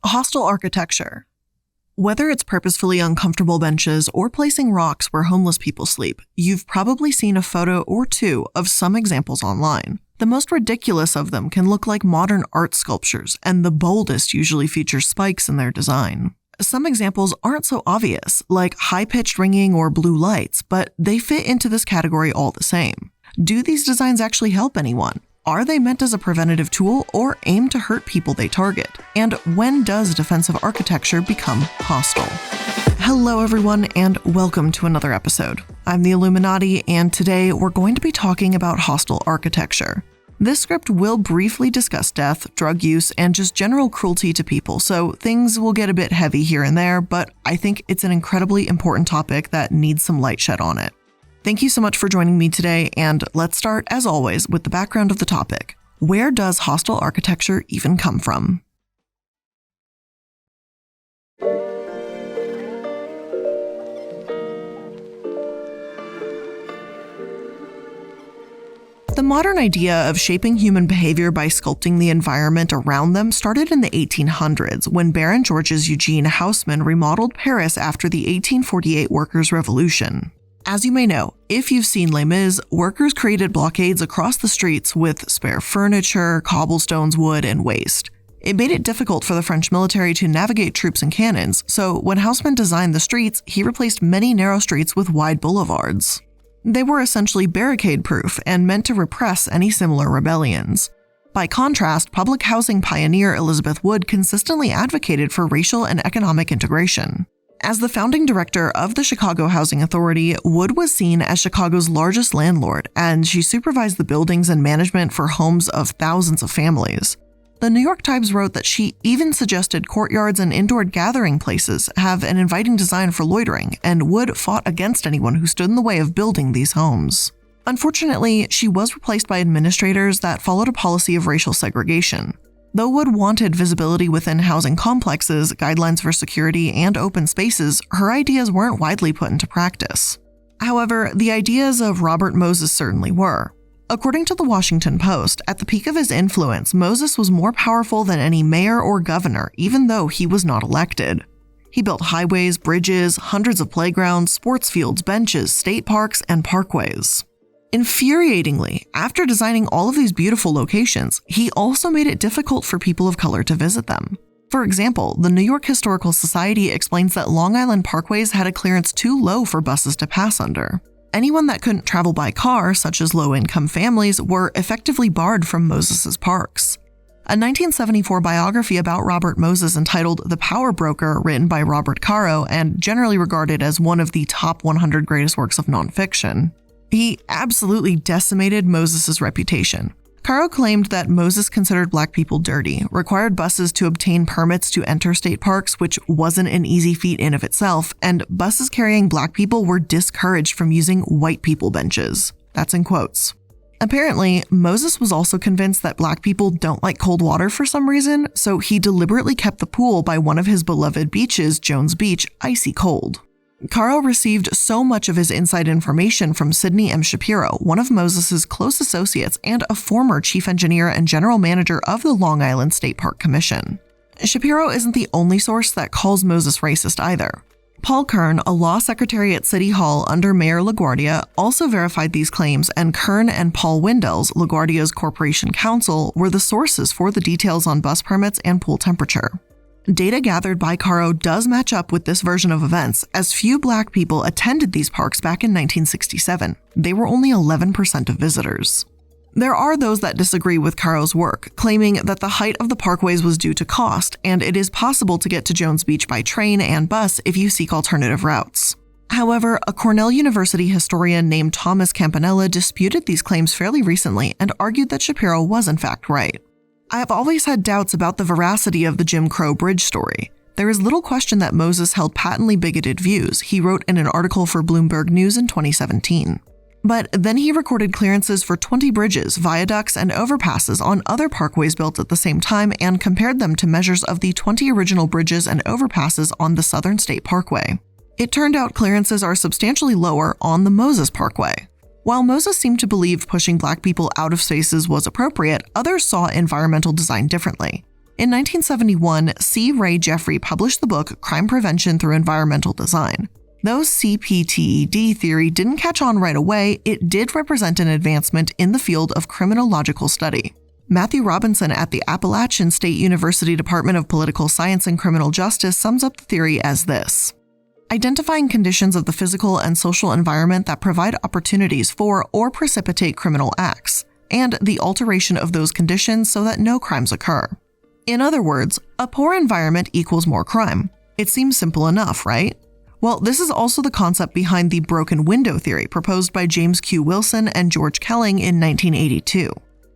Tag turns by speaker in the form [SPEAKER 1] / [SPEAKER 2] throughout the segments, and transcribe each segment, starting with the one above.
[SPEAKER 1] Hostile architecture. Whether it's purposefully uncomfortable benches or placing rocks where homeless people sleep, you've probably seen a photo or two of some examples online. The most ridiculous of them can look like modern art sculptures, and the boldest usually feature spikes in their design. Some examples aren't so obvious, like high-pitched ringing or blue lights, but they fit into this category all the same. Do these designs actually help anyone? Are they meant as a preventative tool or aim to hurt people they target? And when does defensive architecture become hostile? Hello everyone, and welcome to another episode. I'm the iilluminaughtii, and today we're going to be talking about hostile architecture. This script will briefly discuss death, drug use, and just general cruelty to people, so things will get a bit heavy here and there, but I think it's an incredibly important topic that needs some light shed on it. Thank you so much for joining me today, and let's start, as always, with the background of the topic. Where does hostile architecture even come from? The modern idea of shaping human behavior by sculpting the environment around them started in the 1800s when Baron Georges Eugene Haussmann remodeled Paris after the 1848 Workers' Revolution. As you may know, if you've seen Les Mis, workers created blockades across the streets with spare furniture, cobblestones, wood, and waste. It made it difficult for the French military to navigate troops and cannons, so when Haussmann designed the streets, he replaced many narrow streets with wide boulevards. They were essentially barricade-proof and meant to repress any similar rebellions. By contrast, public housing pioneer Elizabeth Wood consistently advocated for racial and economic integration. As the founding director of the Chicago Housing Authority, Wood was seen as Chicago's largest landlord, and she supervised the buildings and management for homes of thousands of families. The New York Times wrote that she even suggested courtyards and indoor gathering places have an inviting design for loitering, and Wood fought against anyone who stood in the way of building these homes. Unfortunately, she was replaced by administrators that followed a policy of racial segregation. Though Wood wanted visibility within housing complexes, guidelines for security, and open spaces, her ideas weren't widely put into practice. However, the ideas of Robert Moses certainly were. According to the Washington Post, at the peak of his influence, Moses was more powerful than any mayor or governor, even though he was not elected. He built highways, bridges, hundreds of playgrounds, sports fields, benches, state parks, and parkways. Infuriatingly, after designing all of these beautiful locations, he also made it difficult for people of color to visit them. For example, the New York Historical Society explains that Long Island parkways had a clearance too low for buses to pass under. Anyone that couldn't travel by car, such as low-income families, were effectively barred from Moses's parks. A 1974 biography about Robert Moses entitled The Power Broker, written by Robert Caro and generally regarded as one of the top 100 greatest works of nonfiction. He absolutely decimated Moses's reputation. Caro claimed that Moses considered black people dirty, required buses to obtain permits to enter state parks, which wasn't an easy feat in of itself, and buses carrying black people were discouraged from using white people benches. That's in quotes. Apparently, Moses was also convinced that black people don't like cold water for some reason, so he deliberately kept the pool by one of his beloved beaches, Jones Beach, icy cold. Caro received so much of his inside information from Sidney M. Shapiro, one of Moses's close associates and a former chief engineer and general manager of the Long Island State Park Commission. Shapiro isn't the only source that calls Moses racist either. Paul Kern, a law secretary at City Hall under Mayor LaGuardia, also verified these claims, and Kern and Paul Windells, LaGuardia's corporation counsel, were the sources for the details on bus permits and pool temperature. Data gathered by Caro does match up with this version of events, as few black people attended these parks back in 1967. They were only 11% of visitors. There are those that disagree with Caro's work, claiming that the height of the parkways was due to cost, and it is possible to get to Jones Beach by train and bus if you seek alternative routes. However, a Cornell University historian named Thomas Campanella disputed these claims fairly recently and argued that Shapiro was in fact right. I have always had doubts about the veracity of the Jim Crow Bridge story. There is little question that Moses held patently bigoted views, he wrote in an article for Bloomberg News in 2017. But then he recorded clearances for 20 bridges, viaducts, and overpasses on other parkways built at the same time and compared them to measures of the 20 original bridges and overpasses on the Southern State Parkway. It turned out clearances are substantially lower on the Moses Parkway. While Moses seemed to believe pushing Black people out of spaces was appropriate, others saw environmental design differently. In 1971, C. Ray Jeffrey published the book Crime Prevention Through Environmental Design. Though CPTED theory didn't catch on right away, it did represent an advancement in the field of criminological study. Matthew Robinson at the Appalachian State University Department of Political Science and Criminal Justice sums up the theory as this: identifying conditions of the physical and social environment that provide opportunities for or precipitate criminal acts, and the alteration of those conditions so that no crimes occur. In other words, a poor environment equals more crime. It seems simple enough, right? Well, this is also the concept behind the broken window theory proposed by James Q. Wilson and George Kelling in 1982.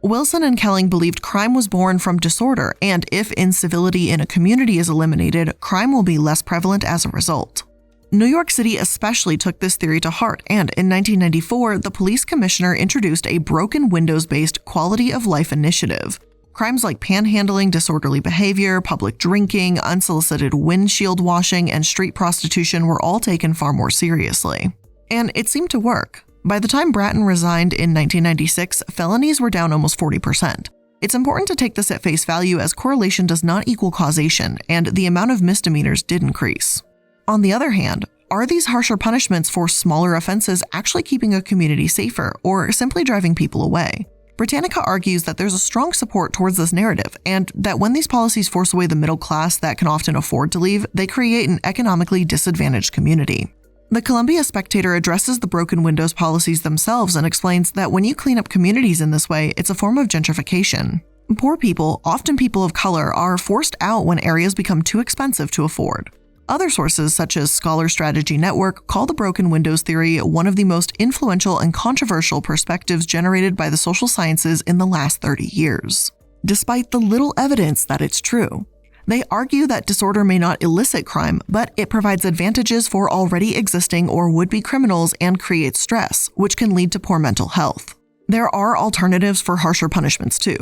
[SPEAKER 1] Wilson and Kelling believed crime was born from disorder, and if incivility in a community is eliminated, crime will be less prevalent as a result. New York City especially took this theory to heart, and in 1994, the police commissioner introduced a broken windows-based quality of life initiative. Crimes like panhandling, disorderly behavior, public drinking, unsolicited windshield washing, and street prostitution were all taken far more seriously. And it seemed to work. By the time Bratton resigned in 1996, felonies were down almost 40%. It's important to take this at face value, as correlation does not equal causation, and the amount of misdemeanors did increase. On the other hand, are these harsher punishments for smaller offenses actually keeping a community safer, or simply driving people away? Britannica argues that there's a strong support towards this narrative, and that when these policies force away the middle class that can often afford to leave, they create an economically disadvantaged community. The Columbia Spectator addresses the broken windows policies themselves and explains that when you clean up communities in this way, it's a form of gentrification. Poor people, often people of color, are forced out when areas become too expensive to afford. Other sources, such as Scholar Strategy Network, call the broken windows theory one of the most influential and controversial perspectives generated by the social sciences in the last 30 years. Despite the little evidence that it's true, they argue that disorder may not elicit crime, but it provides advantages for already existing or would-be criminals and creates stress, which can lead to poor mental health. There are alternatives for harsher punishments too.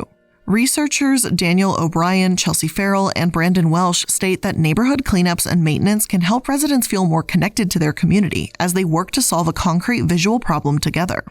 [SPEAKER 1] Researchers Daniel O'Brien, Chelsea Farrell, and Brandon Welsh state that neighborhood cleanups and maintenance can help residents feel more connected to their community as they work to solve a concrete visual problem together.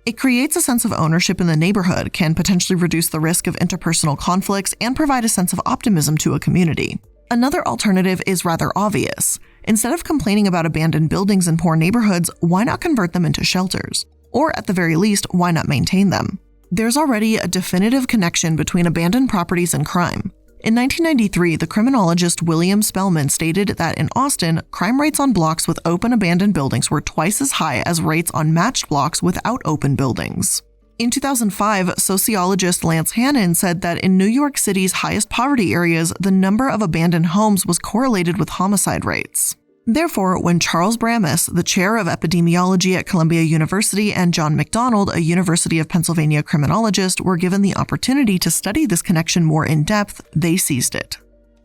[SPEAKER 1] It creates a sense of ownership in the neighborhood, can potentially reduce the risk of interpersonal conflicts, and provide a sense of optimism to a community. Another alternative is rather obvious. Instead of complaining about abandoned buildings in poor neighborhoods, why not convert them into shelters? Or at the very least, why not maintain them? There's already a definitive connection between abandoned properties and crime. In 1993, the criminologist William Spellman stated that in Austin, crime rates on blocks with open abandoned buildings were twice as high as rates on matched blocks without open buildings. In 2005, sociologist Lance Hannon said that in New York City's highest poverty areas, the number of abandoned homes was correlated with homicide rates. Therefore, when Charles Bramis, the chair of epidemiology at Columbia University, and John McDonald, a University of Pennsylvania criminologist, were given the opportunity to study this connection more in depth, they seized it.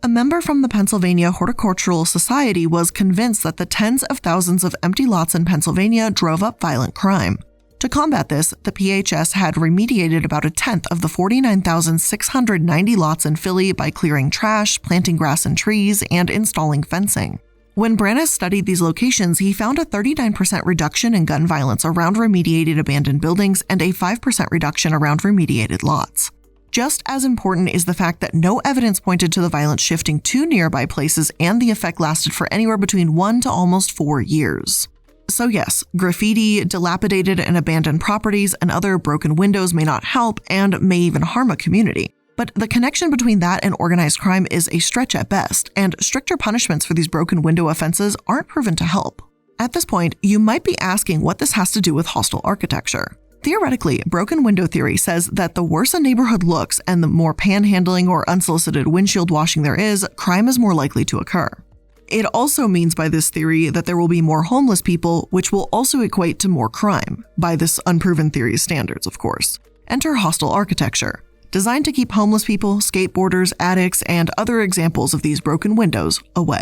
[SPEAKER 1] A member from the Pennsylvania Horticultural Society was convinced that the tens of thousands of empty lots in Pennsylvania drove up violent crime. To combat this, the PHS had remediated about a tenth of the 49,690 lots in Philly by clearing trash, planting grass and trees, and installing fencing. When Branis studied these locations, he found a 39% reduction in gun violence around remediated abandoned buildings and a 5% reduction around remediated lots. Just as important is the fact that no evidence pointed to the violence shifting to nearby places, and the effect lasted for anywhere between 1 to almost 4 years. So yes, graffiti, dilapidated and abandoned properties, and other broken windows may not help and may even harm a community. But the connection between that and organized crime is a stretch at best, and stricter punishments for these broken window offenses aren't proven to help. At this point, you might be asking what this has to do with hostile architecture. Theoretically, broken window theory says that the worse a neighborhood looks and the more panhandling or unsolicited windshield washing there is, crime is more likely to occur. It also means by this theory that there will be more homeless people, which will also equate to more crime, by this unproven theory's standards, of course. Enter hostile architecture, designed to keep homeless people, skateboarders, addicts, and other examples of these broken windows away.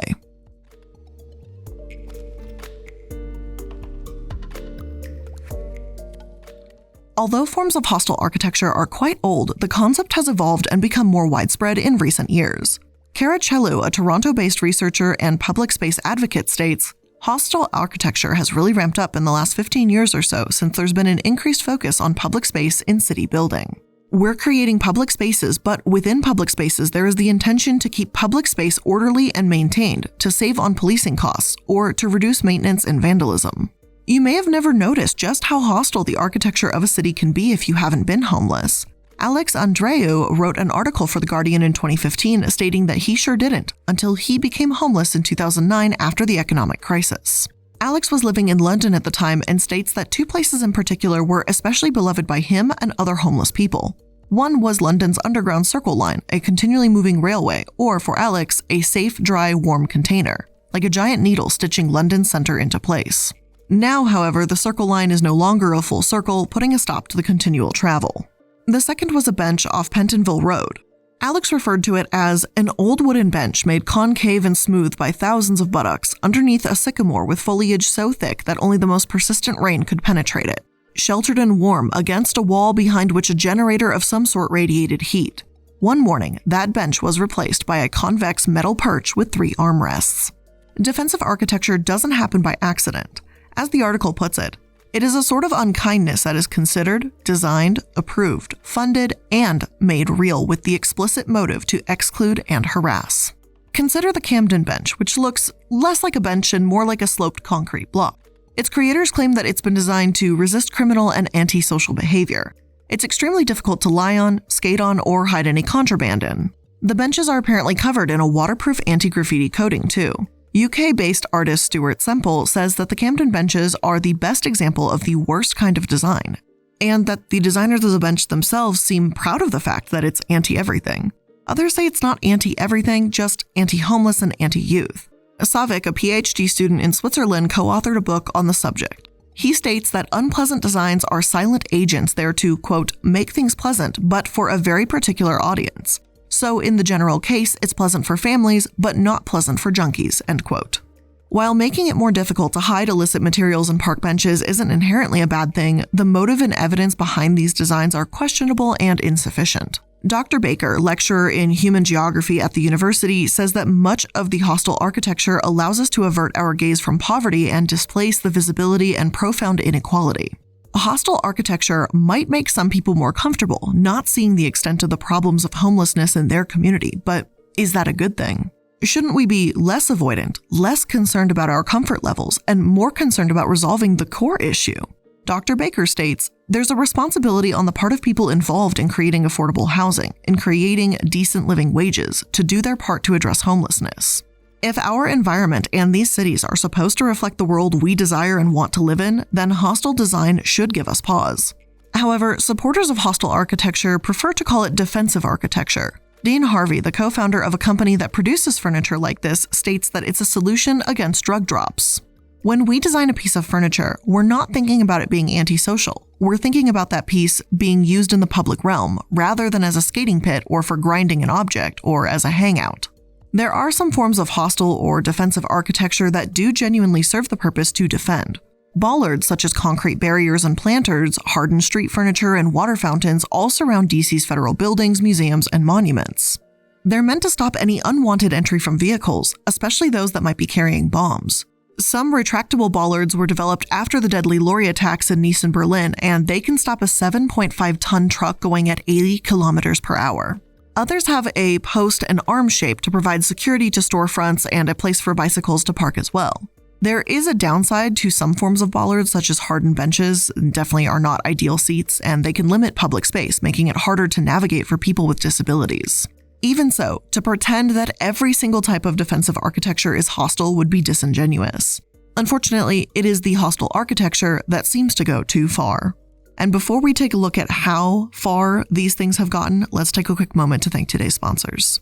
[SPEAKER 1] Although forms of hostile architecture are quite old, the concept has evolved and become more widespread in recent years. Cara Chellu, a Toronto-based researcher and public space advocate, states, Hostile architecture has really ramped up in the last 15 years or so since there's been an increased focus on public space in city building. We're creating public spaces, but within public spaces, there is the intention to keep public space orderly and maintained, to save on policing costs, or to reduce maintenance and vandalism. You may have never noticed just how hostile the architecture of a city can be if you haven't been homeless. Alex Andreou wrote an article for The Guardian in 2015 stating that he sure didn't until he became homeless in 2009 after the economic crisis. Alex was living in London at the time and states that two places in particular were especially beloved by him and other homeless people. One was London's Underground Circle Line, a continually moving railway, or for Alex, a safe, dry, warm container, like a giant needle stitching London's center into place. Now, however, the Circle Line is no longer a full circle, putting a stop to the continual travel. The second was a bench off Pentonville Road. Alex referred to it as an old wooden bench made concave and smooth by thousands of buttocks underneath a sycamore with foliage so thick that only the most persistent rain could penetrate it, sheltered and warm against a wall behind which a generator of some sort radiated heat. One morning, that bench was replaced by a convex metal perch with 3 armrests. Defensive architecture doesn't happen by accident. As the article puts it, it is a sort of unkindness that is considered, designed, approved, funded, and made real with the explicit motive to exclude and harass. Consider the Camden bench, which looks less like a bench and more like a sloped concrete block. Its creators claim that it's been designed to resist criminal and antisocial behavior. It's extremely difficult to lie on, skate on, or hide any contraband in. The benches are apparently covered in a waterproof anti-graffiti coating too. UK-based artist Stuart Semple says that the Camden benches are the best example of the worst kind of design, and that the designers of the bench themselves seem proud of the fact that it's anti-everything. Others say it's not anti-everything, just anti-homeless and anti-youth. Savik, a PhD student in Switzerland, co-authored a book on the subject. He states that unpleasant designs are silent agents there to, quote, make things pleasant, but for a very particular audience. So in the general case, it's pleasant for families, but not pleasant for junkies, end quote. While making it more difficult to hide illicit materials in park benches isn't inherently a bad thing, the motive and evidence behind these designs are questionable and insufficient. Dr. Baker, lecturer in human geography at the university, says that much of the hostile architecture allows us to avert our gaze from poverty and displace the visibility and profound inequality. A hostile architecture might make some people more comfortable, not seeing the extent of the problems of homelessness in their community, but is that a good thing? Shouldn't we be less avoidant, less concerned about our comfort levels, and more concerned about resolving the core issue? Dr. Baker states, there's a responsibility on the part of people involved in creating affordable housing, in creating decent living wages, to do their part to address homelessness. If our environment and these cities are supposed to reflect the world we desire and want to live in, then hostile design should give us pause. However, supporters of hostile architecture prefer to call it defensive architecture. Dean Harvey, the co-founder of a company that produces furniture like this, states that it's a solution against drug drops. When we design a piece of furniture, we're not thinking about it being antisocial. We're thinking about that piece being used in the public realm, rather than as a skating pit or for grinding an object or as a hangout. There are some forms of hostile or defensive architecture that do genuinely serve the purpose to defend. Bollards such as concrete barriers and planters, hardened street furniture, and water fountains all surround DC's federal buildings, museums, and monuments. They're meant to stop any unwanted entry from vehicles, especially those that might be carrying bombs. Some retractable bollards were developed after the deadly lorry attacks in Nice and Berlin, and they can stop a 7.5-ton truck going at 80 kilometers per hour. Others have a post and arm shape to provide security to storefronts and a place for bicycles to park as well. There is a downside to some forms of bollards, such as hardened benches, definitely are not ideal seats, and they can limit public space, making it harder to navigate for people with disabilities. Even so, to pretend that every single type of defensive architecture is hostile would be disingenuous. Unfortunately, it is the hostile architecture that seems to go too far. And before we take a look at how far these things have gotten, let's take a quick moment to thank today's sponsors.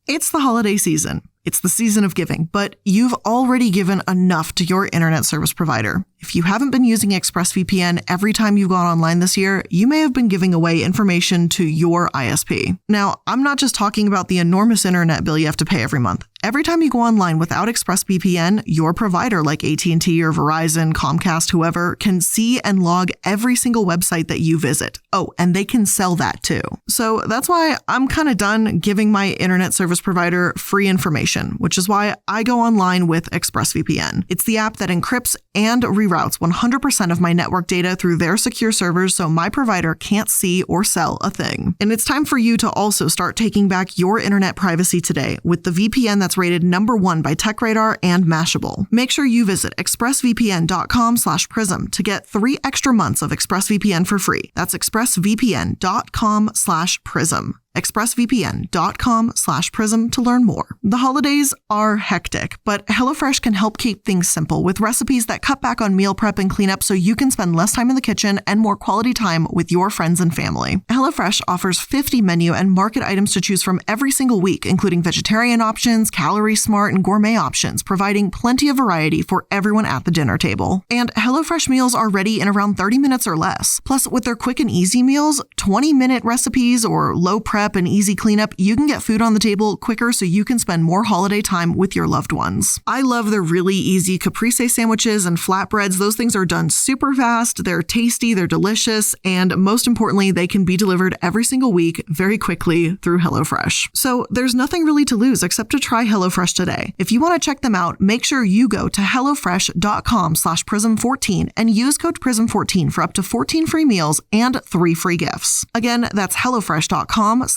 [SPEAKER 1] It's the holiday season. It's the season of giving, but you've already given enough to your internet service provider. If you haven't been using ExpressVPN every time you've gone online this year, you may have been giving away information to your ISP. Now, I'm not just talking about the enormous internet bill you have to pay every month. Every time you go online without ExpressVPN, your provider like AT&T or Verizon, Comcast, whoever, can see and log every single website that you visit. Oh, and they can sell that too. So that's why I'm kind of done giving my internet service provider free information, which is why I go online with ExpressVPN. It's the app that encrypts and reroutes 100% of my network data through their secure servers so my provider can't see or sell a thing. And it's time for you to also start taking back your internet privacy today with the VPN that's rated #1 by TechRadar and Mashable. Make sure you visit expressvpn.com/prism to get 3 extra months of ExpressVPN for free. That's expressvpn.com/prism. expressvpn.com/prism to learn more. The holidays are hectic, but HelloFresh can help keep things simple with recipes that cut back on meal prep and cleanup so you can spend less time in the kitchen and more quality time with your friends and family. HelloFresh offers 50 menu and market items to choose from every single week, including vegetarian options, calorie smart, and gourmet options, providing plenty of variety for everyone at the dinner table. And HelloFresh meals are ready in around 30 minutes or less. Plus, with their quick and easy meals, 20-minute recipes, or low prep and easy cleanup, you can get food on the table quicker so you can spend more holiday time with your loved ones. I love their really easy caprese sandwiches and flatbreads. Those things are done super fast, they're tasty, they're delicious, and most importantly, they can be delivered every single week very quickly through HelloFresh. So there's nothing really to lose except to try HelloFresh today. If you want to check them out, make sure you go to hellofresh.com/prism14 and use code PRISM14 for up to 14 free meals and 3 free gifts. Again, that's hellofresh.com/prism14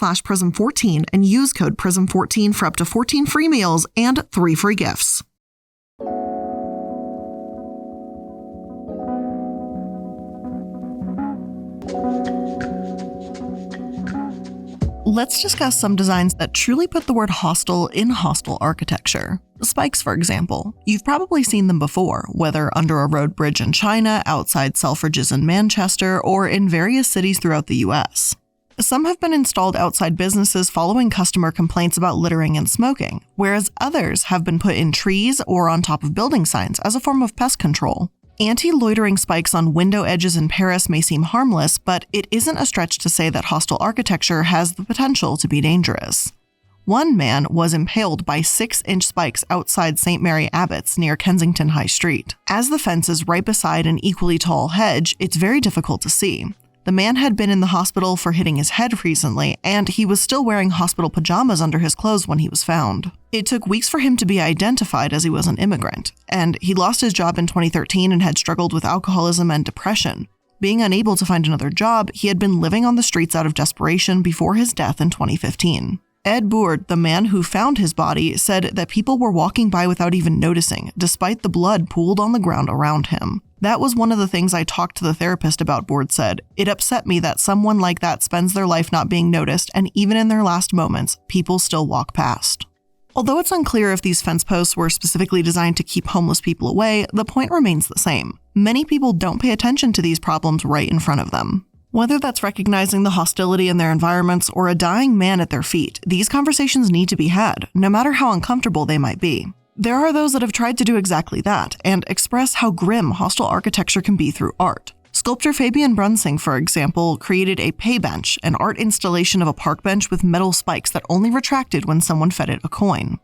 [SPEAKER 1] and use code PRISM14 for up to 14 free meals and 3 free gifts. Let's discuss some designs that truly put the word hostile in hostile architecture. Spikes, for example. You've probably seen them before, whether under a road bridge in China, outside Selfridges in Manchester, or in various cities throughout the US. Some have been installed outside businesses following customer complaints about littering and smoking, whereas others have been put in trees or on top of building signs as a form of pest control. Anti-loitering spikes on window edges in Paris may seem harmless, but it isn't a stretch to say that hostile architecture has the potential to be dangerous. One man was impaled by 6-inch spikes outside St. Mary Abbots near Kensington High Street. As the fence is right beside an equally tall hedge, it's very difficult to see. The man had been in the hospital for hitting his head recently, and he was still wearing hospital pajamas under his clothes when he was found. It took weeks for him to be identified as he was an immigrant, and he lost his job in 2013 and had struggled with alcoholism and depression. Being unable to find another job, he had been living on the streets out of desperation before his death in 2015. Ed Bourd, the man who found his body, said that people were walking by without even noticing, despite the blood pooled on the ground around him. That was one of the things I talked to the therapist about, Bourd said. It upset me that someone like that spends their life not being noticed, and even in their last moments, people still walk past. Although it's unclear if these fence posts were specifically designed to keep homeless people away, the point remains the same. Many people don't pay attention to these problems right in front of them. Whether that's recognizing the hostility in their environments or a dying man at their feet, these conversations need to be had, no matter how uncomfortable they might be. There are those that have tried to do exactly that and express how grim hostile architecture can be through art. Sculptor Fabian Brunsing, for example, created a pay bench, an art installation of a park bench with metal spikes that only retracted when someone fed it a coin.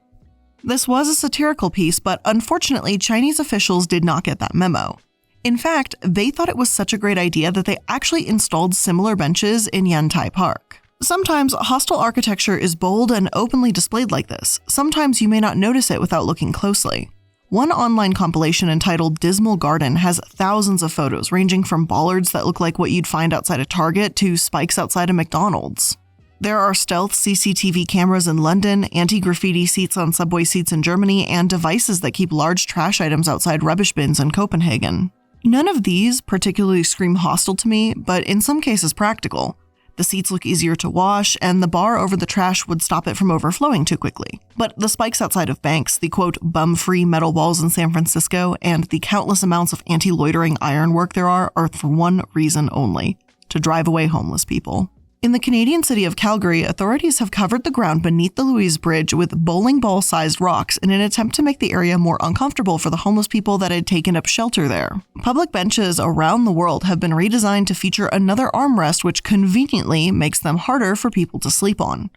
[SPEAKER 1] This was a satirical piece, but unfortunately, Chinese officials did not get that memo. In fact, they thought it was such a great idea that they actually installed similar benches in Yantai Park. Sometimes hostile architecture is bold and openly displayed like this. Sometimes you may not notice it without looking closely. One online compilation entitled Dismal Garden has thousands of photos ranging from bollards that look like what you'd find outside a Target to spikes outside a McDonald's. There are stealth CCTV cameras in London, anti-graffiti seats on subway seats in Germany, and devices that keep large trash items outside rubbish bins in Copenhagen. None of these particularly scream hostile to me, but in some cases practical. The seats look easier to wash, and the bar over the trash would stop it from overflowing too quickly. But the spikes outside of banks, the quote, bum-free metal walls in San Francisco, and the countless amounts of anti-loitering ironwork there are for one reason only: to drive away homeless people. In the Canadian city of Calgary, authorities have covered the ground beneath the Louise Bridge with bowling ball-sized rocks in an attempt to make the area more uncomfortable for the homeless people that had taken up shelter there. Public benches around the world have been redesigned to feature another armrest, which conveniently makes them harder for people to sleep on.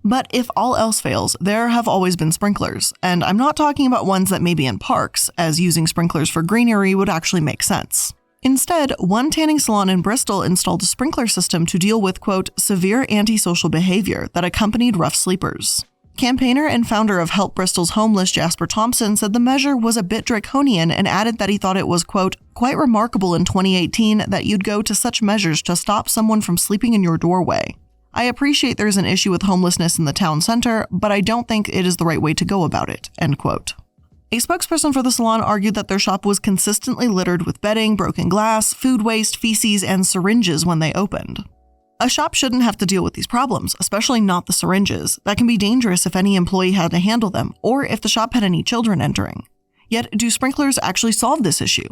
[SPEAKER 1] But if all else fails, there have always been sprinklers, and I'm not talking about ones that may be in parks, as using sprinklers for greenery would actually make sense. Instead, one tanning salon in Bristol installed a sprinkler system to deal with, quote, severe antisocial behavior that accompanied rough sleepers. Campaigner and founder of Help Bristol's Homeless, Jasper Thompson, said the measure was a bit draconian and added that he thought it was, quote, quite remarkable in 2018 that you'd go to such measures to stop someone from sleeping in your doorway. I appreciate there's an issue with homelessness in the town center, but I don't think it is the right way to go about it, end quote. A spokesperson for the salon argued that their shop was consistently littered with bedding, broken glass, food waste, feces, and syringes when they opened. A shop shouldn't have to deal with these problems, especially not the syringes. That can be dangerous if any employee had to handle them, or if the shop had any children entering. Yet, do sprinklers actually solve this issue?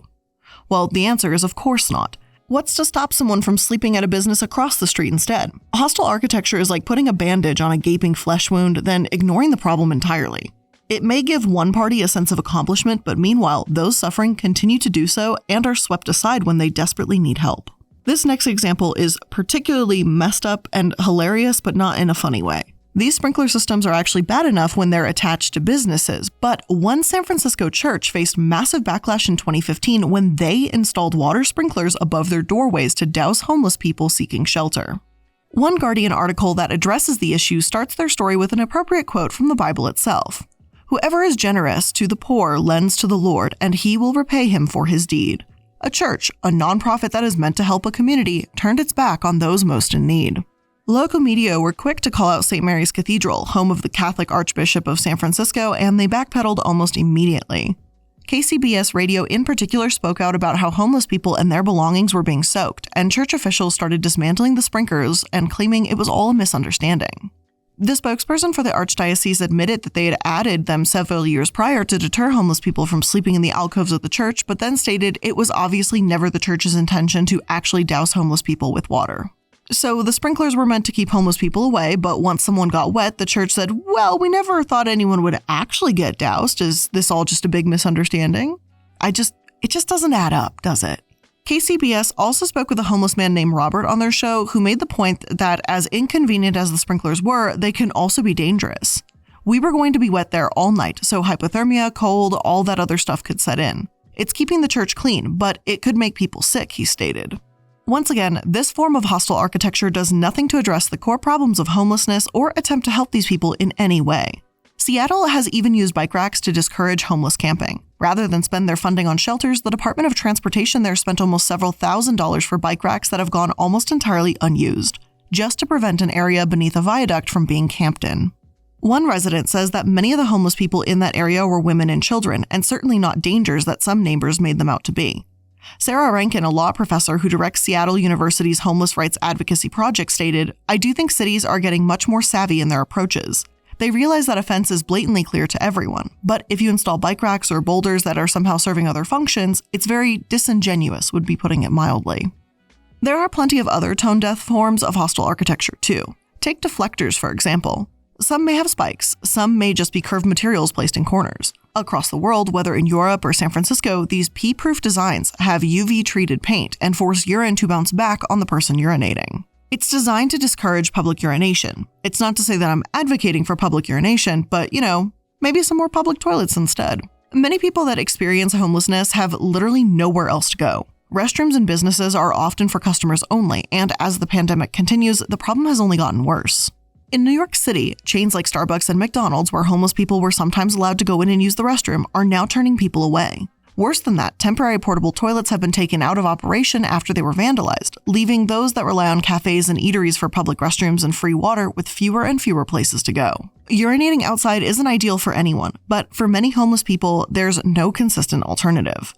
[SPEAKER 1] Well, the answer is of course not. What's to stop someone from sleeping at a business across the street instead? Hostile architecture is like putting a bandage on a gaping flesh wound, then ignoring the problem entirely. It may give one party a sense of accomplishment, but meanwhile, those suffering continue to do so and are swept aside when they desperately need help. This next example is particularly messed up and hilarious, but not in a funny way. These sprinkler systems are actually bad enough when they're attached to businesses, but one San Francisco church faced massive backlash in 2015 when they installed water sprinklers above their doorways to douse homeless people seeking shelter. One Guardian article that addresses the issue starts their story with an appropriate quote from the Bible itself. Whoever is generous to the poor lends to the Lord, and he will repay him for his deed. A church, a nonprofit that is meant to help a community, turned its back on those most in need. Local media were quick to call out St. Mary's Cathedral, home of the Catholic Archbishop of San Francisco, and they backpedaled almost immediately. KCBS Radio in particular spoke out about how homeless people and their belongings were being soaked, and church officials started dismantling the sprinklers and claiming it was all a misunderstanding. The spokesperson for the Archdiocese admitted that they had added them several years prior to deter homeless people from sleeping in the alcoves of the church, but then stated it was obviously never the church's intention to actually douse homeless people with water. So the sprinklers were meant to keep homeless people away, but once someone got wet, the church said, well, we never thought anyone would actually get doused. Is this all just a big misunderstanding? It just doesn't add up, does it? KCBS also spoke with a homeless man named Robert on their show who made the point that as inconvenient as the sprinklers were, they can also be dangerous. We were going to be wet there all night, so hypothermia, cold, all that other stuff could set in. It's keeping the church clean, but it could make people sick, he stated. Once again, this form of hostile architecture does nothing to address the core problems of homelessness or attempt to help these people in any way. Seattle has even used bike racks to discourage homeless camping. Rather than spend their funding on shelters, the Department of Transportation there spent almost several $1,000s for bike racks that have gone almost entirely unused, just to prevent an area beneath a viaduct from being camped in. One resident says that many of the homeless people in that area were women and children, and certainly not dangers that some neighbors made them out to be. Sarah Rankin, a law professor who directs Seattle University's Homeless Rights Advocacy Project, stated, I do think cities are getting much more savvy in their approaches. They realize that a fence is blatantly clear to everyone, but if you install bike racks or boulders that are somehow serving other functions, it's very disingenuous, would be putting it mildly. There are plenty of other tone-deaf forms of hostile architecture too. Take deflectors, for example. Some may have spikes, some may just be curved materials placed in corners. Across the world, whether in Europe or San Francisco, these pee-proof designs have UV-treated paint and force urine to bounce back on the person urinating. It's designed to discourage public urination. It's not to say that I'm advocating for public urination, but, maybe some more public toilets instead. Many people that experience homelessness have literally nowhere else to go. Restrooms in businesses are often for customers only, and as the pandemic continues, the problem has only gotten worse. In New York City, chains like Starbucks and McDonald's, where homeless people were sometimes allowed to go in and use the restroom, are now turning people away. Worse than that, temporary portable toilets have been taken out of operation after they were vandalized, leaving those that rely on cafes and eateries for public restrooms and free water with fewer and fewer places to go. Urinating outside isn't ideal for anyone, but for many homeless people, there's no consistent alternative.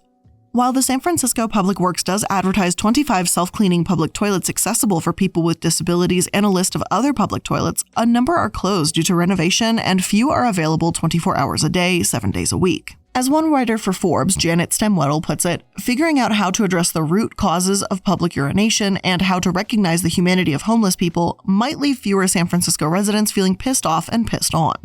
[SPEAKER 1] While the San Francisco Public Works does advertise 25 self-cleaning public toilets accessible for people with disabilities and a list of other public toilets, a number are closed due to renovation and few are available 24 hours a day, 7 days a week. As one writer for Forbes, Janet Stemweddle, puts it, figuring out how to address the root causes of public urination and how to recognize the humanity of homeless people might leave fewer San Francisco residents feeling pissed off and pissed on.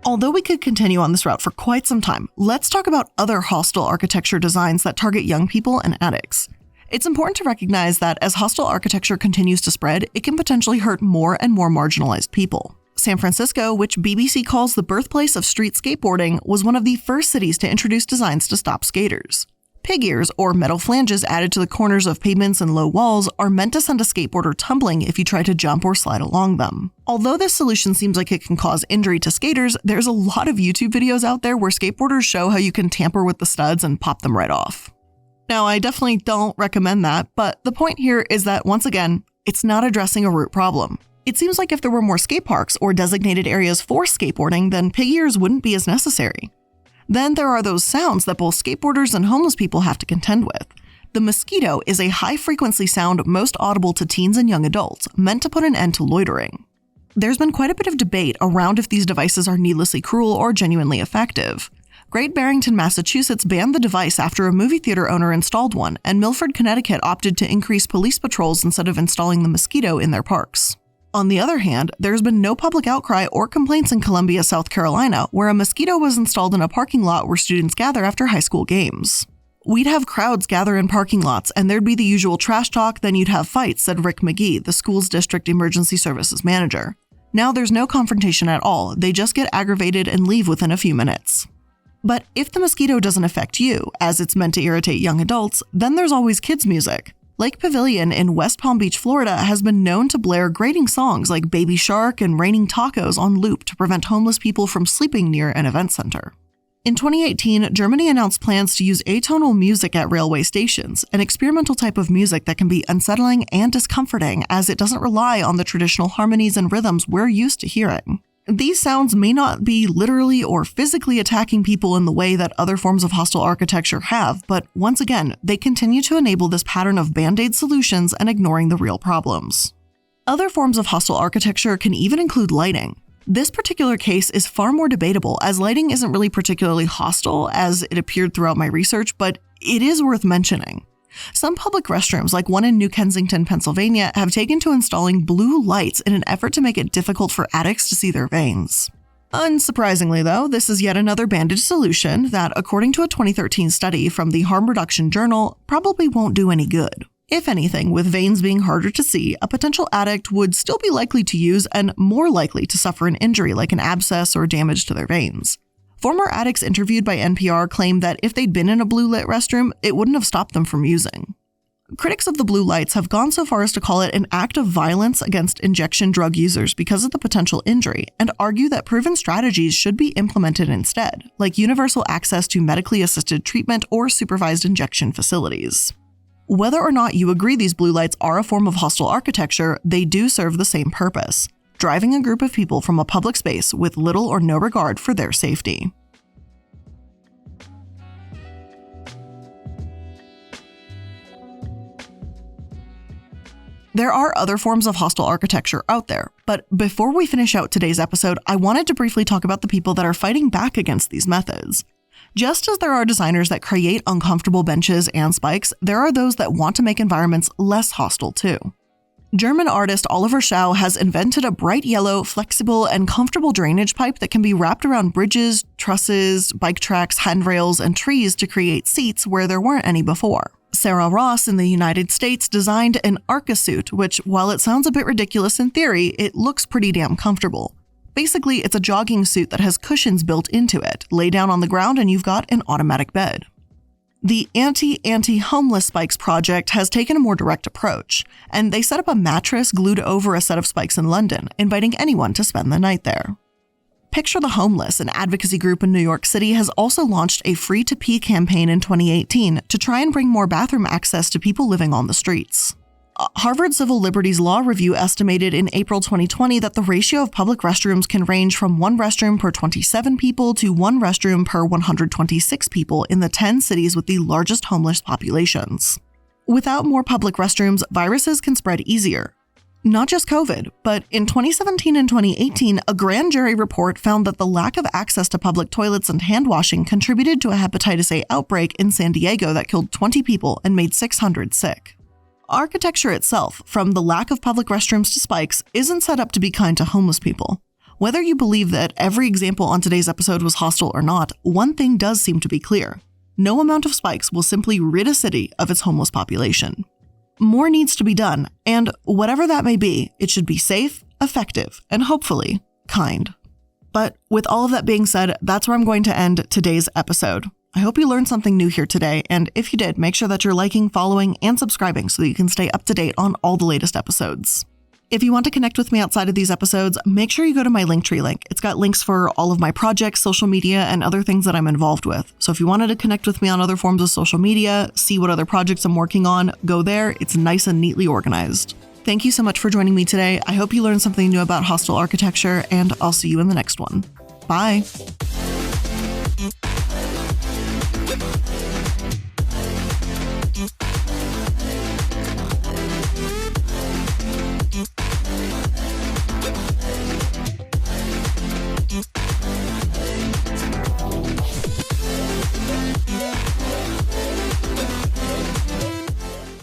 [SPEAKER 1] Although we could continue on this route for quite some time, let's talk about other hostile architecture designs that target young people and addicts. It's important to recognize that as hostile architecture continues to spread, it can potentially hurt more and more marginalized people. San Francisco, which BBC calls the birthplace of street skateboarding, was one of the first cities to introduce designs to stop skaters. Pig ears, or metal flanges added to the corners of pavements and low walls, are meant to send a skateboarder tumbling if you try to jump or slide along them. Although this solution seems like it can cause injury to skaters, there's a lot of YouTube videos out there where skateboarders show how you can tamper with the studs and pop them right off. Now, I definitely don't recommend that, but the point here is that, once again, it's not addressing a root problem. It seems like if there were more skate parks or designated areas for skateboarding, then pig ears wouldn't be as necessary. Then there are those sounds that both skateboarders and homeless people have to contend with. The mosquito is a high-frequency sound most audible to teens and young adults, meant to put an end to loitering. There's been quite a bit of debate around if these devices are needlessly cruel or genuinely effective. Great Barrington, Massachusetts banned the device after a movie theater owner installed one, and Milford, Connecticut opted to increase police patrols instead of installing the mosquito in their parks. On the other hand, there's been no public outcry or complaints in Columbia, South Carolina, where a mosquito was installed in a parking lot where students gather after high school games. "We'd have crowds gather in parking lots, and there'd be the usual trash talk, then you'd have fights," said Rick McGee, the school's district emergency services manager. "Now there's no confrontation at all, they just get aggravated and leave within a few minutes." But if the mosquito doesn't affect you, as it's meant to irritate young adults, then there's always kids' music. Lake Pavilion in West Palm Beach, Florida has been known to blare grating songs like Baby Shark and Raining Tacos on loop to prevent homeless people from sleeping near an event center. In 2018, Germany announced plans to use atonal music at railway stations, an experimental type of music that can be unsettling and discomforting as it doesn't rely on the traditional harmonies and rhythms we're used to hearing. These sounds may not be literally or physically attacking people in the way that other forms of hostile architecture have, but once again, they continue to enable this pattern of band-aid solutions and ignoring the real problems. Other forms of hostile architecture can even include lighting. This particular case is far more debatable, as lighting isn't really particularly hostile as it appeared throughout my research, but it is worth mentioning. Some public restrooms, like one in New Kensington, Pennsylvania, have taken to installing blue lights in an effort to make it difficult for addicts to see their veins. Unsurprisingly, though, this is yet another bandage solution that, according to a 2013 study from the Harm Reduction Journal, probably won't do any good. If anything, with veins being harder to see, a potential addict would still be likely to use and more likely to suffer an injury like an abscess or damage to their veins. Former addicts interviewed by NPR claimed that if they'd been in a blue-lit restroom, it wouldn't have stopped them from using. Critics of the blue lights have gone so far as to call it an act of violence against injection drug users because of the potential injury, and argue that proven strategies should be implemented instead, like universal access to medically assisted treatment or supervised injection facilities. Whether or not you agree these blue lights are a form of hostile architecture, they do serve the same purpose: driving a group of people from a public space with little or no regard for their safety. There are other forms of hostile architecture out there, but before we finish out today's episode, I wanted to briefly talk about the people that are fighting back against these methods. Just as there are designers that create uncomfortable benches and spikes, there are those that want to make environments less hostile too. German artist Oliver Schau has invented a bright yellow, flexible, and comfortable drainage pipe that can be wrapped around bridges, trusses, bike tracks, handrails, and trees to create seats where there weren't any before. Sarah Ross in the United States designed an Arca-suit, which, while it sounds a bit ridiculous in theory, it looks pretty damn comfortable. Basically, it's a jogging suit that has cushions built into it. Lay down on the ground and you've got an automatic bed. The Anti-Homeless Spikes project has taken a more direct approach, and they set up a mattress glued over a set of spikes in London, inviting anyone to spend the night there. Picture the Homeless, an advocacy group in New York City, has also launched a Free to Pee campaign in 2018 to try and bring more bathroom access to people living on the streets. Harvard Civil Liberties Law Review estimated in April 2020 that the ratio of public restrooms can range from one restroom per 27 people to one restroom per 126 people in the 10 cities with the largest homeless populations. Without more public restrooms, viruses can spread easier. Not just COVID, but in 2017 and 2018, a grand jury report found that the lack of access to public toilets and hand washing contributed to a hepatitis A outbreak in San Diego that killed 20 people and made 600 sick. Architecture itself, from the lack of public restrooms to spikes, isn't set up to be kind to homeless people. Whether you believe that every example on today's episode was hostile or not, one thing does seem to be clear. No amount of spikes will simply rid a city of its homeless population. More needs to be done, and whatever that may be, it should be safe, effective, and hopefully, kind. But with all of that being said, that's where I'm going to end today's episode. I hope you learned something new here today, and if you did, make sure that you're liking, following, and subscribing so that you can stay up to date on all the latest episodes. If you want to connect with me outside of these episodes, make sure you go to my Linktree link. It's got links for all of my projects, social media, and other things that I'm involved with. So if you wanted to connect with me on other forms of social media, see what other projects I'm working on, go there. It's nice and neatly organized. Thank you so much for joining me today. I hope you learned something new about hostile architecture, and I'll see you in the next one. Bye.